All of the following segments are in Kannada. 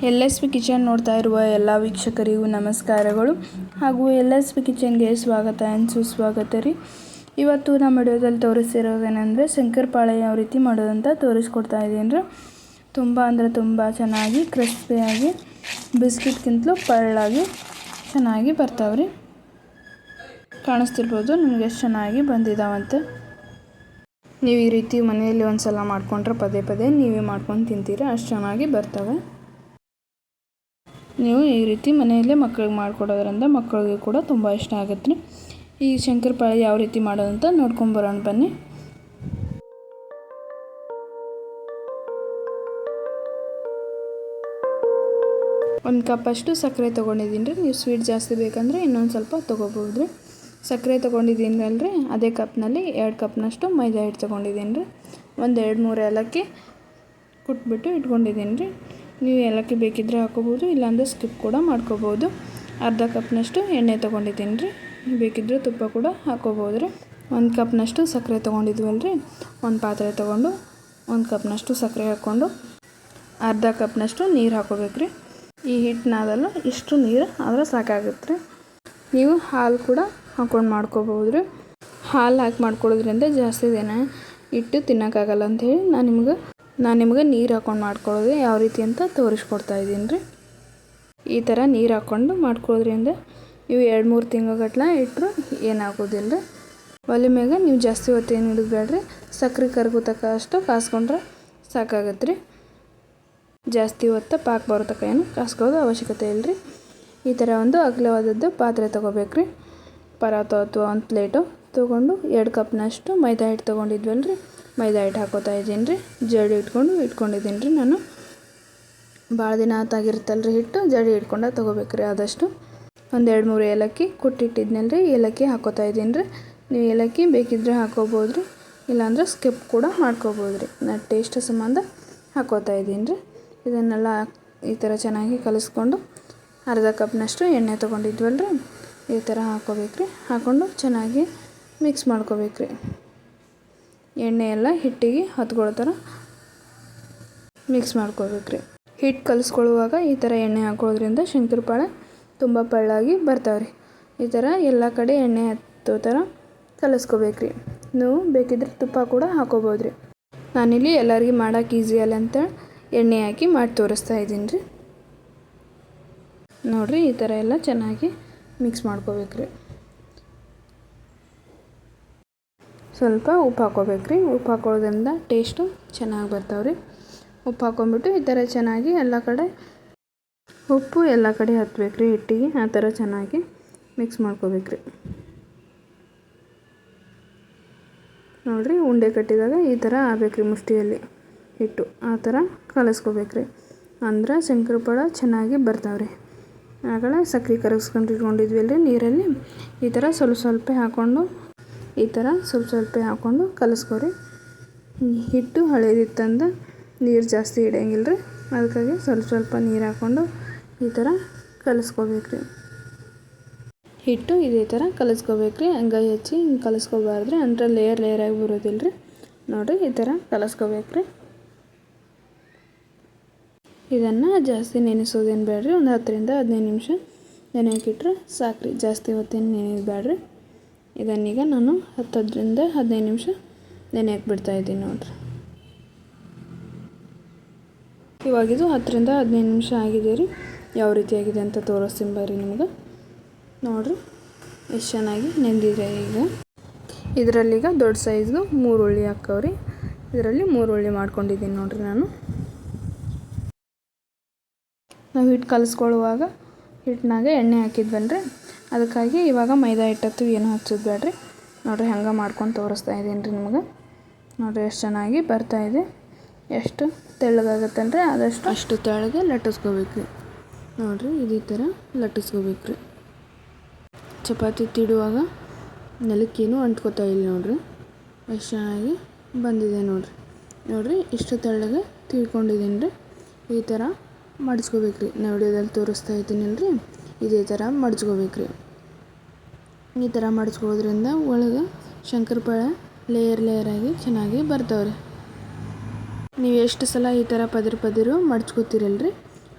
LSP ಕಿಚನ್ ನೋಡ್ತಾ ಇರುವ ಎಲ್ಲ ವೀಕ್ಷಕರಿಗೂ ನಮಸ್ಕಾರಗಳು ಹಾಗೂ LSP ಕಿಚನ್ಗೆ ಸ್ವಾಗತ ಆ್ಯಂಡ್ ಸುಸ್ವಾಗತ ರೀ. ಇವತ್ತು ನಮ್ಮ ವಿಡಿಯೋದಲ್ಲಿ ತೋರಿಸ್ತಿರೋದೇನೆಂದರೆ ಶಂಕರಪಾಳೆ ಯಾವ ರೀತಿ ಮಾಡೋದಂತ ತೋರಿಸ್ಕೊಡ್ತಾ ಇದ್ದೀನಿ ರೀ. ತುಂಬ ಅಂದರೆ ತುಂಬ ಚೆನ್ನಾಗಿ ಕ್ರಿಸ್ಪಿಯಾಗಿ ಬಿಸ್ಕಿಟ್ಗಿಂತಲೂ ಪಳ್ಳಾಗಿ ಚೆನ್ನಾಗಿ ಬರ್ತಾವೆ ರೀ. ಕಾಣಿಸ್ತಿರ್ಬೋದು ನಿಮಗೆ ಎಷ್ಟು ಚೆನ್ನಾಗಿ ಬಂದಿದ್ದಾವಂತೆ. ನೀವು ಈ ರೀತಿ ಮನೆಯಲ್ಲಿ ಒಂದು ಸಲ ಮಾಡ್ಕೊಂಡ್ರೆ ಪದೇ ಪದೇ ನೀವೇ ಮಾಡ್ಕೊಂಡು ತಿಂತೀರಾ, ಅಷ್ಟು ಚೆನ್ನಾಗಿ ಬರ್ತವೆ. ನೀವು ಈ ರೀತಿ ಮನೆಯಲ್ಲೇ ಮಕ್ಕಳಿಗೆ ಮಾಡಿಕೊಡೋದ್ರಿಂದ ಮಕ್ಕಳಿಗೆ ಕೂಡ ತುಂಬ ಇಷ್ಟ ಆಗುತ್ತೆ ರೀ. ಈ ಶಂಕರಪಾಳೆ ಯಾವ ರೀತಿ ಮಾಡೋದಂತ ನೋಡ್ಕೊಂಬರೋಣ ಬನ್ನಿ. ಒಂದು ಕಪ್ಪಷ್ಟು ಸಕ್ಕರೆ ತೊಗೊಂಡಿದ್ದೀನಿ ರೀ. ನೀವು ಸ್ವೀಟ್ ಜಾಸ್ತಿ ಬೇಕಂದರೆ ಇನ್ನೊಂದು ಸ್ವಲ್ಪ ತೊಗೋಬೋದು ರೀ. ಸಕ್ಕರೆ ತೊಗೊಂಡಿದ್ದೀನಿ ಅಲ್ರಿ, ಅದೇ ಕಪ್ನಲ್ಲಿ 2 ಕಪ್ನಷ್ಟು ಮೈದಾ ಹಿಟ್ಟು ತೊಗೊಂಡಿದ್ದೀನಿ ರೀ. ಒಂದು 2-3 ಏಲಕ್ಕಿ ಕುಟ್ಬಿಟ್ಟು ಇಟ್ಕೊಂಡಿದ್ದೀನಿ ರೀ. ನೀವು ಏಲಕ್ಕಿ ಬೇಕಿದ್ದರೆ ಹಾಕೋಬೋದು, ಇಲ್ಲಾಂದರೆ ಸ್ಕಿಪ್ ಕೂಡ ಮಾಡ್ಕೋಬೋದು. ಅರ್ಧ ಕಪ್ನಷ್ಟು ಎಣ್ಣೆ ತೊಗೊಂಡಿದ್ದೀನಿ ರೀ. ಬೇಕಿದ್ದರೆ ತುಪ್ಪ ಕೂಡ ಹಾಕೋಬೋದು ರೀ. 1 ಕಪ್ನಷ್ಟು ಸಕ್ಕರೆ ತೊಗೊಂಡಿದ್ವಲ್ಲ ರೀ, ಒಂದು ಪಾತ್ರೆ ತೊಗೊಂಡು 1 ಕಪ್ನಷ್ಟು ಸಕ್ಕರೆ ಹಾಕ್ಕೊಂಡು ಅರ್ಧ ಕಪ್ನಷ್ಟು ನೀರು ಹಾಕೋಬೇಕು ರೀ. ಈ ಹಿಟ್ಟನಾದಲ್ಲ ಇಷ್ಟು ನೀರು ಆದರೆ ಸಾಕಾಗುತ್ತೆ ರೀ. ನೀವು ಹಾಲು ಕೂಡ ಹಾಕ್ಕೊಂಡು ಮಾಡ್ಕೋಬೋದು ರೀ. ಹಾಲು ಹಾಕಿ ಮಾಡ್ಕೊಳ್ಳೋದ್ರಿಂದ ಜಾಸ್ತಿ ದಿನ ಇಟ್ಟು ತಿನ್ನೋಕ್ಕಾಗಲ್ಲ ಅಂಥೇಳಿ ನಾನು ನಿಮ್ಗೆ ನೀರು ಹಾಕ್ಕೊಂಡು ಮಾಡ್ಕೊಳ್ಳೋದು ಯಾವ ರೀತಿ ಅಂತ ತೋರಿಸ್ಕೊಡ್ತಾ ಇದ್ದೀನಿ ರೀ. ಈ ಥರ ನೀರು ಹಾಕ್ಕೊಂಡು ಮಾಡ್ಕೊಳ್ಳೋದ್ರಿಂದ ನೀವು 2-3 ತಿಂಗಳಗಟ್ಲೆ ಇಟ್ಟರು ಏನಾಗೋದಿಲ್ಲ ರೀ. ಒಲೆ ಮ್ಯಾಗ ನೀವು ಜಾಸ್ತಿ ಹೊತ್ತು ಏನು ಇಡಬೇಡ್ರಿ. ಸಕ್ಕರೆ ಕರಗೋ ತನಕ ಅಷ್ಟು ಕಾಸ್ಕೊಂಡ್ರೆ ಸಾಕಾಗತ್ತೆ ರೀ. ಜಾಸ್ತಿ ಹೊತ್ತು ಪಾಕ ಬರೋ ತನಕ ಏನು ಕಾಸ್ಕೊಳ್ಳೋದು ಅವಶ್ಯಕತೆ ಇಲ್ಲ ರೀ. ಈ ಥರ ಒಂದು ಅಗಲವಾದದ್ದು ಪಾತ್ರೆ ತೊಗೋಬೇಕು ರೀ. ಪರಾತ ಅಥವಾ ಒಂದು ಪ್ಲೇಟು ತೊಗೊಂಡು 2 ಕಪ್ನಷ್ಟು ಮೈದಾ ಹಿಟ್ಟು ತೊಗೊಂಡಿದ್ವಲ್ಲ ರೀ, ಮೈದಾ ಹಿಟ್ಟು ಹಾಕೋತಾ ಇದ್ದೀನಿ ರೀ. ಜಡಿ ಇಟ್ಕೊಂಡಿದ್ದೀನಿ ರೀ. ನಾನು ಭಾಳ ದಿನ ಆತಾಗಿರುತ್ತಲ್ಲ ರೀ ಹಿಟ್ಟು, ಜಡಿ ಇಟ್ಕೊಂಡು ತೊಗೋಬೇಕು ರೀ. ಆದಷ್ಟು ಒಂದು 2-3 ಏಲಕ್ಕಿ ಕುಟ್ಟಿಟ್ಟಿದ್ನಲ್ಲ ರೀ, ಏಲಕ್ಕಿ ಹಾಕೋತಾ ಇದ್ದೀನಿ ರೀ. ನೀವು ಏಲಕ್ಕಿ ಬೇಕಿದ್ದರೆ ಹಾಕೋಬೋದು ರೀ, ಇಲ್ಲಾಂದ್ರೆ ಸ್ಕಿಪ್ ಕೂಡ ಮಾಡ್ಕೋಬೋದು ರೀ. ನಾನು ಟೇಸ್ಟ್ ಸಂಬಂಧ ಹಾಕೋತಾ ಇದ್ದೀನಿ ರೀ. ಇದನ್ನೆಲ್ಲ ಈ ಥರ ಚೆನ್ನಾಗಿ ಕಲಿಸ್ಕೊಂಡು ಅರ್ಧ ಕಪ್ನಷ್ಟು ಎಣ್ಣೆ ತೊಗೊಂಡಿದ್ವಲ್ಲ ರೀ, ಈ ಥರ ಹಾಕೋಬೇಕು ರೀ. ಹಾಕ್ಕೊಂಡು ಚೆನ್ನಾಗಿ ಮಿಕ್ಸ್ ಮಾಡ್ಕೋಬೇಕು ರೀ. ಎಣ್ಣೆ ಎಲ್ಲ ಹಿಟ್ಟಿಗೆ ಹತ್ಕೊಳ್ಳೋ ಥರ ಮಿಕ್ಸ್ ಮಾಡ್ಕೋಬೇಕು ರೀ. ಹಿಟ್ಟು ಕಲಿಸ್ಕೊಳ್ಳುವಾಗ ಈ ಥರ ಎಣ್ಣೆ ಹಾಕೋದ್ರಿಂದ ಶಂಕರಪಾಳೆ ತುಂಬ ಪಳ್ಳಾಗಿ ಬರ್ತಾವೆ ರೀ. ಈ ಥರ ಎಲ್ಲ ಕಡೆ ಎಣ್ಣೆ ಹತ್ತೋ ಥರ ಕಲಿಸ್ಕೋಬೇಕು ರೀ. ನೀವು ಬೇಕಿದ್ರೆ ತುಪ್ಪ ಕೂಡ ಹಾಕೋಬೋದು ರೀ. ನಾನಿಲ್ಲಿ ಎಲ್ಲರಿಗೂ ಮಾಡೋಕೆ ಈಸಿ ಅಲ್ಲ ಅಂತ ಎಣ್ಣೆ ಹಾಕಿ ಮಾಡಿ ತೋರಿಸ್ತಾ ಇದ್ದೀನಿ ರೀ. ನೋಡಿರಿ, ಈ ಥರ ಎಲ್ಲ ಚೆನ್ನಾಗಿ ಮಿಕ್ಸ್ ಮಾಡ್ಕೋಬೇಕು ರೀ. ಸ್ವಲ್ಪ ಉಪ್ಪು ಹಾಕೋಬೇಕು ರೀ. ಉಪ್ಪು ಹಾಕೊಳ್ಳೋದ್ರಿಂದ ಟೇಸ್ಟು ಚೆನ್ನಾಗಿ ಬರ್ತಾವೆ ರೀ. ಉಪ್ಪು ಹಾಕೊಂಡ್ಬಿಟ್ಟು ಈ ಥರ ಚೆನ್ನಾಗಿ ಎಲ್ಲ ಕಡೆ ಉಪ್ಪು ಎಲ್ಲ ಕಡೆ ಹತ್ಬೇಕು ರೀ ಹಿಟ್ಟಿಗೆ. ಆ ಥರ ಚೆನ್ನಾಗಿ ಮಿಕ್ಸ್ ಮಾಡ್ಕೋಬೇಕು ರೀ. ನೋಡಿರಿ, ಉಂಡೆ ಕಟ್ಟಿದಾಗ ಈ ಥರ ಆಗ್ಬೇಕು ರೀ. ಮುಷ್ಟಿಯಲ್ಲಿ ಹಿಟ್ಟು ಆ ಥರ ಕಲಿಸ್ಕೋಬೇಕು ರೀ. ಅಂದ್ರೆ ಶಂಕರಪಾಳೆ ಚೆನ್ನಾಗಿ ಬರ್ತಾವೆ ರೀ. ಆಮೇಲೆ ಸಕ್ಕರೆ ಕರಗಿಸ್ಕೊಂಡು ಇಟ್ಕೊಂಡಿದ್ವಲ್ಲ ರೀ ನೀರಲ್ಲಿ, ಈ ಥರ ಸ್ವಲ್ಪ ಹಾಕ್ಕೊಂಡು ಕಲಿಸ್ಕೊರಿ. ಹಿಟ್ಟು ಹಳೇದಿತ್ತಂದು ನೀರು ಜಾಸ್ತಿ ಇಡೋಂಗಿಲ್ಲ ರೀ, ಅದಕ್ಕಾಗಿ ಸ್ವಲ್ಪ ನೀರು ಹಾಕ್ಕೊಂಡು ಈ ಥರ ಕಲಿಸ್ಕೋಬೇಕು ರೀ. ಹಿಟ್ಟು ಇದೇ ಥರ ಕಲಿಸ್ಕೋಬೇಕು ರೀ. ಅಂಗಾಯಿ ಹಚ್ಚಿ ಹಿಂಗೆ ಕಲಿಸ್ಕೋಬಾರ್ದು, ಅಂದರೆ ಲೇಯರ್ ಆಗಿ ಬರೋದಿಲ್ಲ ರೀ. ನೋಡಿರಿ, ಈ ಥರ ಕಲಿಸ್ಕೋಬೇಕು ರೀ. ಇದನ್ನು ಜಾಸ್ತಿ ನೆನೆಸೋದೇನು ಬೇಡ್ರಿ. ಒಂದು 10-15 ನಿಮಿಷ ನೆನೆಯೋಕ್ಕಿಟ್ರೆ ಸಾಕು ರೀ. ಜಾಸ್ತಿ ಹೊತ್ತೇನು ನೆನೆಯೋದು ಬೇಡ್ರಿ. ಇದನ್ನೀಗ ನಾನು 10-15 ನಿಮಿಷ ನೆನೆಯೋಕೆ ಬಿಡ್ತಾಯಿದ್ದೀನಿ ನೋಡಿರಿ. ಇವಾಗಿದು 10-15 ನಿಮಿಷ ಆಗಿದೆ ರೀ. ಯಾವ ರೀತಿ ಆಗಿದೆ ಅಂತ ತೋರಿಸ್ತೀನಿ ಬರ್ರಿ ನಿಮ್ಗೆ. ನೋಡಿರಿ ಎಷ್ಟು ಚೆನ್ನಾಗಿ ನೆಂದಿದೆ. ಈಗ ಇದರಲ್ಲೀಗ ದೊಡ್ಡ ಸೈಜ್ದು 3 ಉಳ್ಳಿ ಹಾಕವ್ರಿ. ಇದರಲ್ಲಿ 3 ಉಳ್ಳಿ ಮಾಡ್ಕೊಂಡಿದ್ದೀನಿ ನೋಡಿರಿ. ನಾವು ಹಿಟ್ಟು ಕಲಿಸ್ಕೊಳ್ಳುವಾಗ ಹಿಟ್ಟಿನಾಗ ಎಣ್ಣೆ ಹಾಕಿದ್ವಲ್ರಿ, ಅದಕ್ಕಾಗಿ ಇವಾಗ ಮೈದಾ ಹಿಟ್ಟತ್ತು ಏನೂ ಹಚ್ಚೋದು ಬೇಡ್ರಿ. ನೋಡಿರಿ, ಹಂಗೆ ಮಾಡ್ಕೊಂಡು ತೋರಿಸ್ತಾ ಇದ್ದೀನಿ ರೀ ನಿಮ್ಗೆ. ನೋಡಿರಿ ಎಷ್ಟು ಚೆನ್ನಾಗಿ ಬರ್ತಾಯಿದೆ. ಎಷ್ಟು ತೆಳ್ಳಗಾಗತ್ತಲ್ರಿ ಅಷ್ಟು ತೆಳ್ಳಗೆ ಲಟ್ಟಿಸ್ಕೋಬೇಕು ರೀ. ನೋಡಿರಿ, ಇದೇ ಥರ ಲಟ್ಟಿಸ್ಕೋಬೇಕು ರೀ. ಚಪಾತಿ ತಿಡುವಾಗ ನೆಲಕ್ಕೇನು ಅಂಟ್ಕೋತಾ ಇಲ್ಲ ನೋಡಿರಿ. ಎಷ್ಟು ಚೆನ್ನಾಗಿ ಬಂದಿದೆ ನೋಡಿರಿ. ಇಷ್ಟು ತೆಳ್ಳಗೆ ತಿಳ್ಕೊಂಡಿದ್ದೀನಿ ರೀ. ಈ ಥರ ಮಡಿಸ್ಕೋಬೇಕು ರೀ. ನಾನು ವಿಡಿಯೋದಲ್ಲಿ ತೋರಿಸ್ತಾ ಇದ್ದೀನಲ್ಲ ರೀ, ಇದೇ ಥರ ಮಡಿಸ್ಕೋಬೇಕು ರೀ. ಈ ಥರ ಮಡಿಸ್ಕೊಳ್ಳೋದ್ರಿಂದ ಒಳಗೆ ಶಂಕರಪಾಳೆ ಲೇಯರ್ ಆಗಿ ಚೆನ್ನಾಗಿ ಬರ್ತಾವೆ ರೀ. ನೀವು ಎಷ್ಟು ಸಲ ಈ ಥರ ಪದಿರು ಮಡ್ಚ್ಕೋತೀರಲ್ರಿ,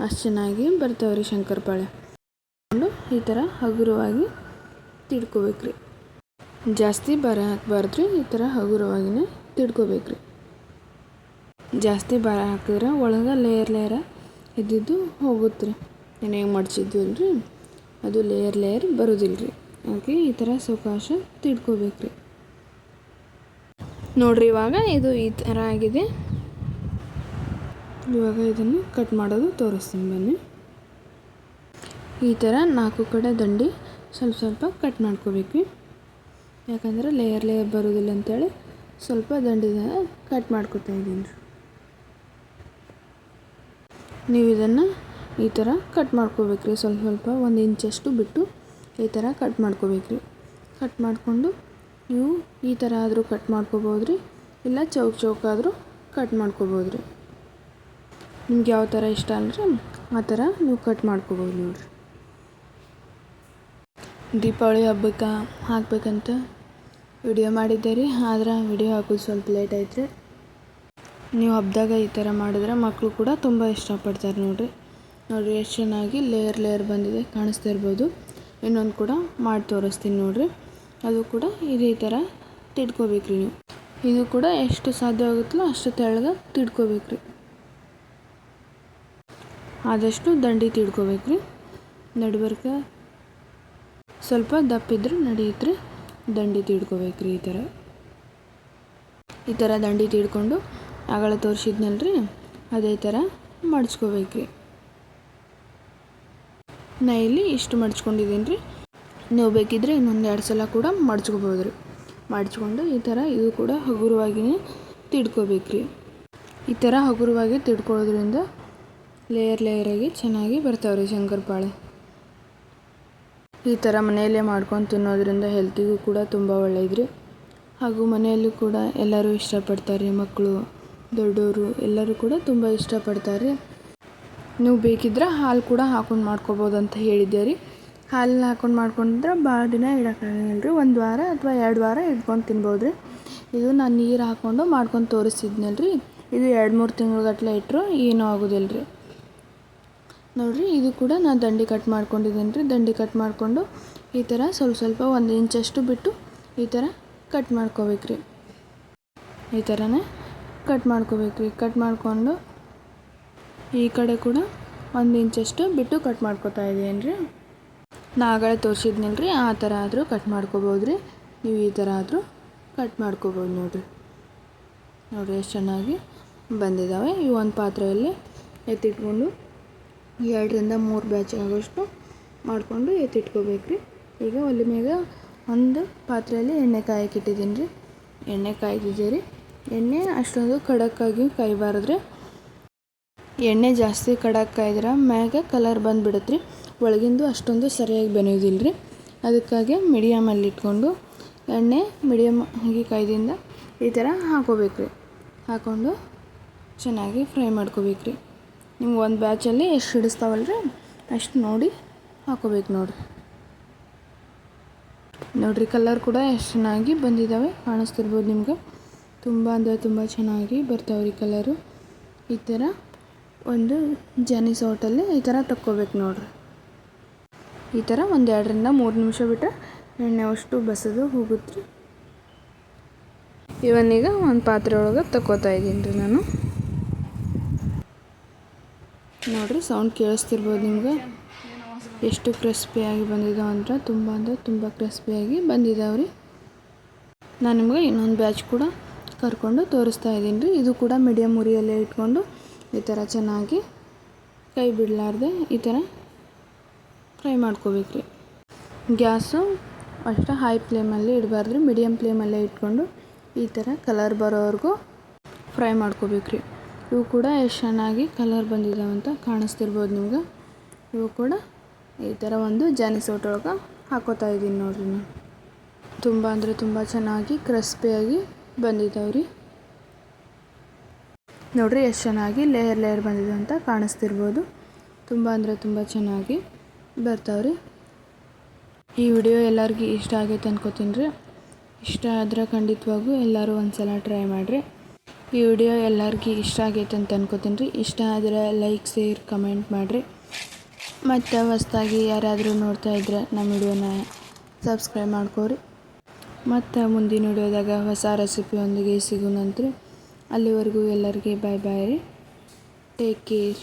ಅಷ್ಟು ಚೆನ್ನಾಗಿ ಬರ್ತಾವ್ರಿ ಶಂಕರಪಾಳೆ. ಈ ಥರ ಹಗುರವಾಗಿ ತಿಡ್ಕೋಬೇಕ್ರಿ. ಜಾಸ್ತಿ ಭಾರ ಹಾಕಬಾರ್ದ್ರಿ, ಈ ಥರ ಹಗುರವಾಗಿನೇ ತಿಡ್ಕೋಬೇಕ್ರಿ. ಜಾಸ್ತಿ ಭಾರ ಹಾಕಿದ್ರೆ ಒಳಗೆ ಲೇಯರ್ ಇದ್ದಿದ್ದು ಹೋಗುತ್ತೆ ರೀ. ಎಣ್ಣೆಗೆ ಮಡ್ಚಿದ್ವಲ್ರಿ ಅದು ಲೇಯರ್ ಬರೋದಿಲ್ಲ ರೀ. ಅದಕ್ಕೆ ಈ ಥರ ಸಾವಕಾಶ ತಿಡ್ಕೋಬೇಕ್ರಿ. ನೋಡಿರಿ ಇವಾಗ ಇದು ಈ ಥರ ಆಗಿದೆ. ಇವಾಗ ಇದನ್ನು ಕಟ್ ಮಾಡೋದು ತೋರಿಸ್ತೀನಿ ಬನ್ನಿ. ಈ ಥರ 4 ಕಡೆ ದಂಡಿ ಸ್ವಲ್ಪ ಕಟ್ ಮಾಡ್ಕೋಬೇಕು. ಯಾಕಂದರೆ ಲೇಯರ್ ಬರೋದಿಲ್ಲ ಅಂತೇಳಿ ಸ್ವಲ್ಪ ದಂಡಿನ ಕಟ್ ಮಾಡ್ಕೊತಾ ಇದ್ದೀನಿ ರೀ. ನೀವು ಇದನ್ನು ಈ ಥರ ಕಟ್ ಮಾಡ್ಕೋಬೇಕ್ರಿ. ಸ್ವಲ್ಪ 1 ಇಂಚಷ್ಟು ಬಿಟ್ಟು ಈ ಥರ ಕಟ್ ಮಾಡ್ಕೋಬೇಕ್ರಿ. ಕಟ್ ಮಾಡಿಕೊಂಡು ನೀವು ಈ ಥರ ಆದರೂ ಕಟ್ ಮಾಡ್ಕೋಬೋದ್ರಿ, ಇಲ್ಲ ಚೌಕಾದರೂ ಕಟ್ ಮಾಡ್ಕೋಬೋದ್ರಿ. ನಿಮ್ಗೆ ಯಾವ ಥರ ಇಷ್ಟ ಅಂದರೆ ಆ ಥರ ನೀವು ಕಟ್ ಮಾಡ್ಕೋಬೋದು ನೋಡಿರಿ. ದೀಪಾವಳಿ ಹಬ್ಬಕ್ಕೆ ಹಾಕಬೇಕಂತ ವಿಡಿಯೋ ಮಾಡಿದ್ದೆ ರೀ, ಆದ್ರೆ ವಿಡಿಯೋ ಹಾಕೋದು ಸ್ವಲ್ಪ ಲೇಟ್ ಆಯ್ತು ರೀ. ನೀವು ಹಬ್ಬದಾಗ ಈ ಥರ ಮಾಡಿದ್ರೆ ಮಕ್ಕಳು ಕೂಡ ತುಂಬ ಇಷ್ಟಪಡ್ತಾರೆ ನೋಡಿರಿ ಎಷ್ಟು ಚೆನ್ನಾಗಿ ಲೇಯರ್ ಬಂದಿದೆ ಕಾಣಿಸ್ತಾ ಇರ್ಬೋದು. ಇನ್ನೊಂದು ಕೂಡ ಮಾಡಿ ತೋರಿಸ್ತೀನಿ ನೋಡಿರಿ. ಅದು ಕೂಡ ಇದೇ ಥರ ತಿಡ್ಕೋಬೇಕ್ರಿ. ನೀವು ಇದು ಕೂಡ ಎಷ್ಟು ಸಾಧ್ಯ ಆಗುತ್ತಲ್ಲ ಅಷ್ಟು ತೆಳ್ಳಗೆ ತಿಡ್ಕೋಬೇಕ್ರಿ. ಆದಷ್ಟು ದಂಡಿ ತಿಡ್ಕೋಬೇಕ್ರಿ. ನಡುಬರ್ಕ ಸ್ವಲ್ಪ ದಪ್ಪಿದ್ರೆ ನಡೆಯುತ್ತೆ, ದಂಡಿ ತಿಡ್ಕೋಬೇಕ್ರಿ. ಈ ಥರ ದಂಡಿ ತಿಡ್ಕೊಂಡು ಆಗಳ ತೋರಿಸಿದ್ನಲ್ರಿ ಅದೇ ಥರ ಮಡ್ಚ್ಕೋಬೇಕ್ರಿ. ನಾ ಇಲ್ಲಿ ಇಷ್ಟು ಮಡ್ಚ್ಕೊಂಡಿದ್ದೀನಿ ರೀ. ನೀವು ಬೇಕಿದ್ರೆ ಇನ್ನೊಂದು 2 ಸಲ ಕೂಡ ಮಡ್ಚ್ಕೋಬೋದು ರೀ. ಮಡ್ಚ್ಕೊಂಡು ಈ ಥರ ಇದು ಕೂಡ ಹಗುರವಾಗಿಯೇ ತಿಡ್ಕೋಬೇಕ್ರಿ. ಈ ಥರ ಹಗುರವಾಗಿ ತಿಡ್ಕೊಳ್ಳೋದ್ರಿಂದ ಲೇಯರಾಗಿ ಚೆನ್ನಾಗಿ ಬರ್ತಾವ್ರಿ ಶಂಕರಪಾಳೆ. ಈ ಥರ ಮನೆಯಲ್ಲೇ ಮಾಡ್ಕೊಂಡು ತಿನ್ನೋದ್ರಿಂದ ಹೆಲ್ತಿಗೂ ಕೂಡ ತುಂಬ ಒಳ್ಳೆಯದ್ರಿ. ಹಾಗೂ ಮನೆಯಲ್ಲೂ ಕೂಡ ಎಲ್ಲರೂ ಇಷ್ಟಪಡ್ತಾರೆ, ಮಕ್ಕಳು ದೊಡ್ಡವರು ಎಲ್ಲರೂ ಕೂಡ ತುಂಬ ಇಷ್ಟಪಡ್ತಾರೆ. ನೀವು ಬೇಕಿದ್ರೆ ಹಾಲು ಕೂಡ ಹಾಕೊಂಡು ಮಾಡ್ಕೋಬೋದು ಅಂತ ಹೇಳಿದ್ದೆ ರೀ. ಹಾಲನ್ನ ಹಾಕೊಂಡು ಮಾಡ್ಕೊಂಡ್ರೆ ಭಾಳ ದಿನ ಇಡೋಕ್ಕಾಗಲ್ಲ ರೀ. 1 ವಾರ ಅಥವಾ 2 ವಾರ ಇಟ್ಕೊಂಡು ತಿನ್ಬೋದು ರೀ. ಇದು ನಾನು ನೀರು ಹಾಕ್ಕೊಂಡು ಮಾಡ್ಕೊಂಡು ತೋರಿಸಿದ್ನಲ್ರಿ, ಇದು 2-3 ತಿಂಗಳಗಟ್ಟಲೆ ಇಟ್ಟರು ಏನೂ ಆಗೋದಿಲ್ಲ ರೀ. ನೋಡಿರಿ ಇದು ಕೂಡ ನಾನು ದಂಡಿ ಕಟ್ ಮಾಡ್ಕೊಂಡಿದ್ದೀನಿ ರೀ. ದಂಡಿ ಕಟ್ ಮಾಡಿಕೊಂಡು ಈ ಥರ ಸ್ವಲ್ಪ 1 ಇಂಚಷ್ಟು ಬಿಟ್ಟು ಈ ಥರ ಕಟ್ ಮಾಡ್ಕೋಬೇಕ್ರಿ. ಈ ಥರನೇ ಕಟ್ ಮಾಡ್ಕೋಬೇಕ್ರಿ. ಕಟ್ ಮಾಡಿಕೊಂಡು ಈ ಕಡೆ ಕೂಡ 1 ಇಂಚಷ್ಟು ಬಿಟ್ಟು ಕಟ್ ಮಾಡ್ಕೊತಾ ಇದ್ದೀನಿ ರೀ. ನಾ ಆಗಲೇ ತೋರಿಸಿದ್ನಲ್ರಿ ಆ ಥರ ಆದರೂ ಕಟ್ ಮಾಡ್ಕೋಬೋದು ರೀ. ನೀವು ಈ ಥರ ಆದರೂ ಕಟ್ ಮಾಡ್ಕೋಬೋದು ನೋಡಿರಿ ಎಷ್ಟು ಚೆನ್ನಾಗಿ ಬಂದಿದ್ದಾವೆ. ಈ ಒಂದು ಪಾತ್ರೆಯಲ್ಲಿ ಎತ್ತಿಟ್ಕೊಂಡು 2ರಿಂದ 3 ಬ್ಯಾಚ್ ಆಗೋಷ್ಟು ಮಾಡಿಕೊಂಡು ಎತ್ತಿಟ್ಕೋಬೇಕ್ರಿ. ಈಗ ಒಲೆ ಮೇಲೆ ಒಂದು ಪಾತ್ರೆಯಲ್ಲಿ ಎಣ್ಣೆ ಕಾಯಕ್ಕಿಟ್ಟಿದ್ದೀನಿ ರೀ. ಎಣ್ಣೆ ಕಾಯ್ದಿದೆ ರೀ. ಎಣ್ಣೆ ಅಷ್ಟೊಂದು ಖಡಕ್ಕಾಗಿ ಕಾಯಬಾರ್ದ್ರಿ. ಎಣ್ಣೆ ಜಾಸ್ತಿ ಖಡಕ್ ಕಾಯ್ದ್ರೆ ಮ್ಯಾಗ ಕಲರ್ ಬಂದುಬಿಡುತ್ತೆ ರೀ. ಒಳಗಿಂದು ಅಷ್ಟೊಂದು ಸರಿಯಾಗಿ ಬೆನೆಯೋದಿಲ್ಲ ರೀ. ಅದಕ್ಕಾಗಿ ಮೀಡಿಯಮಲ್ಲಿ ಇಟ್ಕೊಂಡು ಎಣ್ಣೆ ಮೀಡಿಯಮ್ ಆಗಿ ಕಾಯ್ದಿಂದ ಈ ಥರ ಹಾಕೋಬೇಕ್ರಿ. ಹಾಕ್ಕೊಂಡು ಚೆನ್ನಾಗಿ ಫ್ರೈ ಮಾಡ್ಕೋಬೇಕ್ರಿ. ನಿಮ್ಗೆ ಒಂದು ಬ್ಯಾಚಲ್ಲಿ ಎಷ್ಟು ಹಿಡಿಸ್ತಾವಲ್ರಿ ಅಷ್ಟು ನೋಡಿ ಹಾಕೋಬೇಕು ನೋಡಿರಿ ಕಲರ್ ಕೂಡ ಎಷ್ಟು ಚೆನ್ನಾಗಿ ಬಂದಿದ್ದಾವೆ ಕಾಣಿಸ್ತಿರ್ಬೋದು ನಿಮ್ಗೆ. ತುಂಬ ಅಂದರೆ ತುಂಬ ಚೆನ್ನಾಗಿ ಬರ್ತಾವ್ರಿ ಕಲರು. ಈ ಥರ ಒಂದು ಜಾನಿ ಸೌಟಲ್ಲಿ ಈ ಥರ ತಕ್ಕೋಬೇಕು ನೋಡಿರಿ. ಈ ಥರ 1-2ರಿಂದ 3 ನಿಮಿಷ ಬಿಟ್ಟರೆ ಎಣ್ಣೆ ಅಷ್ಟು ಬಸದು ಹೋಗುತ್ತೆ. ಇವನ್ನೀಗ ಒಂದು ಪಾತ್ರೆ ಒಳಗೆ ತಕ್ಕೋತಾ ಇದ್ದೀನಿ ರೀ ನಾನು. ನೋಡಿರಿ ಸೌಂಡ್ ಕೇಳಿಸ್ತಿರ್ಬೋದು ನಿಮ್ಗೆ. ಎಷ್ಟು ಕ್ರಿಸ್ಪಿಯಾಗಿ ಬಂದಿದ್ದಾವೆ ಅಂದರೆ ತುಂಬ ಕ್ರಿಸ್ಪಿಯಾಗಿ ಬಂದಿದ್ದಾವೆ ರೀ. ನಾನು ನಿಮ್ಗೆ ಇನ್ನೊಂದು ಬ್ಯಾಚ್ ಕೂಡ ಕರ್ಕೊಂಡು ತೋರಿಸ್ತಾ ಇದ್ದೀನಿ ರೀ. ಇದು ಕೂಡ ಮೀಡಿಯಮ್ ಉರಿಯಲ್ಲೇ ಇಟ್ಕೊಂಡು ಈ ಥರ ಚೆನ್ನಾಗಿ ಕೈ ಬಿಡಲಾರ್ದೆ ಈ ಥರ ಫ್ರೈ ಮಾಡ್ಕೋಬೇಕ್ರಿ. ಗ್ಯಾಸು ಅಷ್ಟು ಹೈ ಫ್ಲೇಮಲ್ಲಿ ಇಡಬಾರ್ದ್ರಿ, ಮೀಡಿಯಮ್ ಫ್ಲೇಮಲ್ಲೇ ಇಟ್ಕೊಂಡು ಈ ಥರ ಕಲರ್ ಬರೋವರೆಗೂ ಫ್ರೈ ಮಾಡ್ಕೋಬೇಕ್ರಿ. ಇವು ಕೂಡ ಎಷ್ಟು ಚೆನ್ನಾಗಿ ಕಲರ್ ಬಂದಿದ್ದಾವೆ ಅಂತ ಕಾಣಿಸ್ತಿರ್ಬೋದು ನಿಮ್ಗೆ. ಇವು ಕೂಡ ಈ ಥರ ಒಂದು ಜಾನಿ ಸೌಟೊಳಗೆ ಹಾಕೋತಾ ಇದ್ದೀನಿ ನೋಡಿರಿ ನಾನು. ತುಂಬ ಅಂದರೆ ತುಂಬ ಚೆನ್ನಾಗಿ ಕ್ರಿಸ್ಪಿಯಾಗಿ ಬಂದಿದ್ದಾವೆ ರೀ. ನೋಡಿರಿ ಎಷ್ಟು ಚೆನ್ನಾಗಿ ಲೇಯರ್ ಬಂದಿದೆ ಅಂತ ಕಾಣಿಸ್ತಿರ್ಬೋದು. ತುಂಬ ಅಂದರೆ ತುಂಬ ಚೆನ್ನಾಗಿ ಬರ್ತಾವ್ರಿ. ಈ ವಿಡಿಯೋ ಎಲ್ಲರಿಗೂ ಇಷ್ಟ ಆಗೈತೆ ಅನ್ಕೋತೀನಿ ರೀ. ಇಷ್ಟ ಆದರೆ ಖಂಡಿತವಾಗೂ ಎಲ್ಲರೂ ಒಂದು ಸಲ ಟ್ರೈ ಮಾಡಿರಿ. ಈ ವಿಡಿಯೋ ಎಲ್ಲರಿಗೂ ಇಷ್ಟ ಆಗೈತೆ ಅಂತ ಅನ್ಕೋತೀನಿ ರೀ. ಇಷ್ಟ ಆದರೆ ಲೈಕ್, ಶೇರ್, ಕಮೆಂಟ್ ಮಾಡಿರಿ. ಮತ್ತು ಹೊಸ್ದಾಗಿ ಯಾರಾದರೂ ನೋಡ್ತಾ ಇದ್ರೆ ನಮ್ಮ ವಿಡಿಯೋನ ಸಬ್ಸ್ಕ್ರೈಬ್ ಮಾಡ್ಕೋರಿ. ಮತ್ತು ಮುಂದಿನ ವಿಡಿಯೋದಾಗ ಹೊಸ ರೆಸಿಪಿಯೊಂದಿಗೆ ಸಿಗೋಣಂತ್ರಿ. ಅಲ್ಲಿವರೆಗೂ ಎಲ್ಲರಿಗೆ ಬಾಯ್ ಬಾಯ್ ರೀ. Take care.